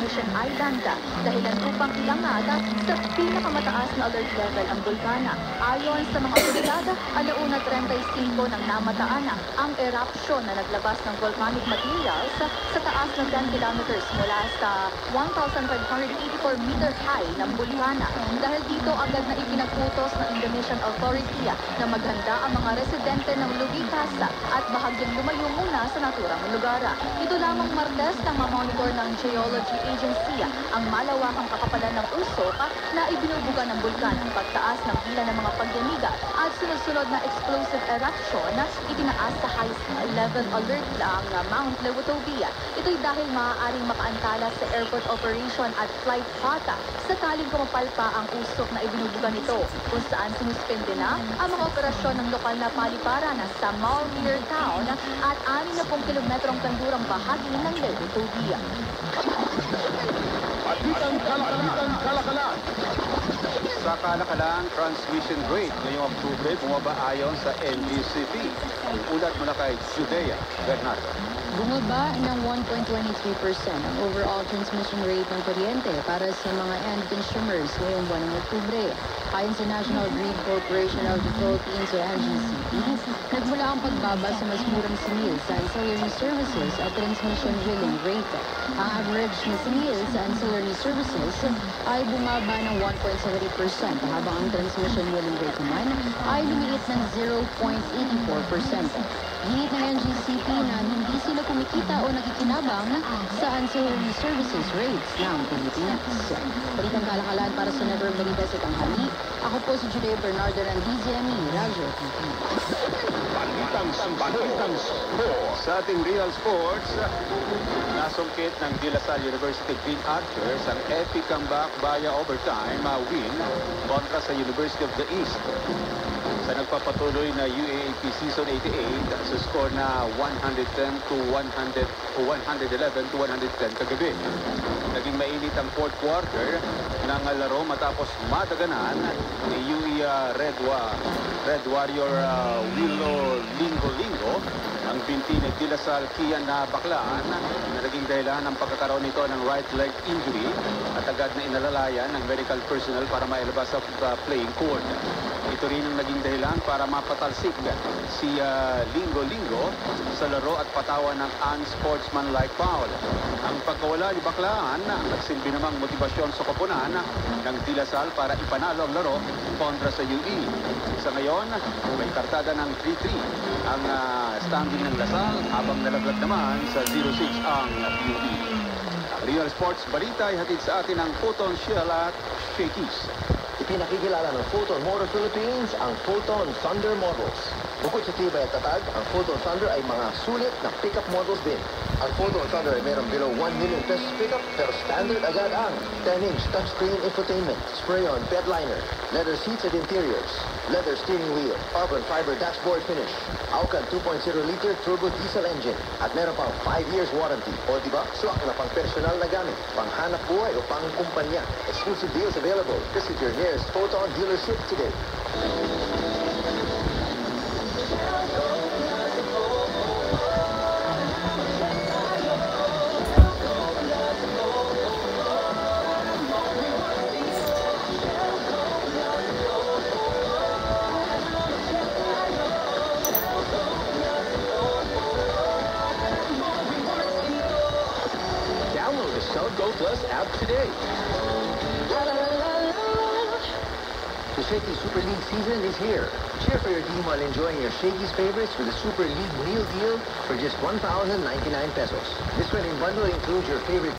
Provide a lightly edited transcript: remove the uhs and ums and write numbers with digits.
Mission Island. Dahilan upang iangat sa pinakamataas na alert level ang bulkana. Ayon sa mga otoridad, 1:35 ng namataan ang eruption na naglabas ng volcanic materials sa taas ng 10 kilometers mula sa 1,584-meter high ng bulkana. Dahil dito agad na ipinag-utos ng Indonesian Authority na maghanda ang mga residente ng lubikas at bahagyang lumayo muna sa naturang lugar. Ito lamang Martes na mamonitor ng Geology Agency ang malawakang kakapalan ng usok na ibinubuga ng bulkan ang pagtaas ng bilang ng mga pagyanig at sunod-sunod na explosive eruption na itinaas sa high level alert ang Mount Lewotowia. Ito'y dahil maaaring makaantala sa airport operation at flight path sakaling kumapalpa ang usok na ibinubuga nito, kung saan sinuspende na ang mga operasyon ng lokal na paliparan sa Malmere Town at 60 kilometrong kandurang bahagi ng Lewotowia. Sa kalakalan, transmission rate ngayong Oktubre bumaba ayon sa NGCP. Ulat mula kay Judea Bernardo. Bumaba ng 1.23% ang overall transmission rate ng kuryente para sa mga end consumers ngayong buwan ng Oktubre. Ayon sa National Grid Corporation of the Philippines o NGCP, nagmula ang pagbaba sa mas murang singil sa ancillary services at transmission billing rate. Ang average na singil sa ancillary services ay bumaba ng 1.70%, habang ang transmission billing rate naman ay lumiit ng 0.84%. Ginit ng NGCP na hindi sila kumikita o nakikinabang sa ancillary services rates ng Pilipinas. Balitang kalakalan para sa Network Balita sa Tanghali. Ako po si Judea Bernardo ng DZME Radyo TV. Balitang sports. Sa ating Real Sports, nasungkit ng De La Salle University Green Archers ang epic comeback via overtime win kontra sa University of the East. Sa nagpapatuloy na UAAP Season 88 sa score na 111 to 110 kagabi. Naging mainit ang fourth quarter ng laro matapos madaganan ni UE Red Warrior Willow Lingo ang binti ni De La Salle Kian na baklaan na naging dahilan ng pagkakaroon nito ng right leg injury at agad na inalalayan ng medical personnel para mailabas sa playing court. Ito rin ang naging dahilan para mapatalsik si Lingo sa laro at patawan ng unsportsmanlike foul. Ang pagkawala ni Baklaan nagsilbi namang motibasyon sa koponan ng De La Salle para ipanalo ang laro kontra sa UE. Sa ngayon, may kartada ng 3-3 ang standing ng La Salle habang nalaglag naman sa 0-6 ang UE. Ang Real Sports Balita ay hatid sa atin ng Photon Shell at Shakey's. Ipinakikilala ng Photon Motor Philippines ang Photon Thunder models. Bukod sa tibay at tatag, ang Photon Thunder ay mga sulit na pickup models din. Ang Photon Thunder ay mayroong below 1 million pesos pickup pero standard agad ang 10-inch touchscreen infotainment, spray-on bed liner, leather seats and interiors, leather steering wheel, carbon fiber dashboard finish, Aucan 2.0-liter turbo diesel engine at meron pang 5 years warranty. O diba, swak na pang personal na gamit, pang hanap buhay o pang kumpanya. Exclusive deals available. Visit your nearest Photon dealership today. Download the Cell Go Plus app today. The Shakey's Super League season is here. Cheer for your team while enjoying your Shakey's favorites with the Super League meal deal for just 1,099 pesos. This winning bundle includes your favorite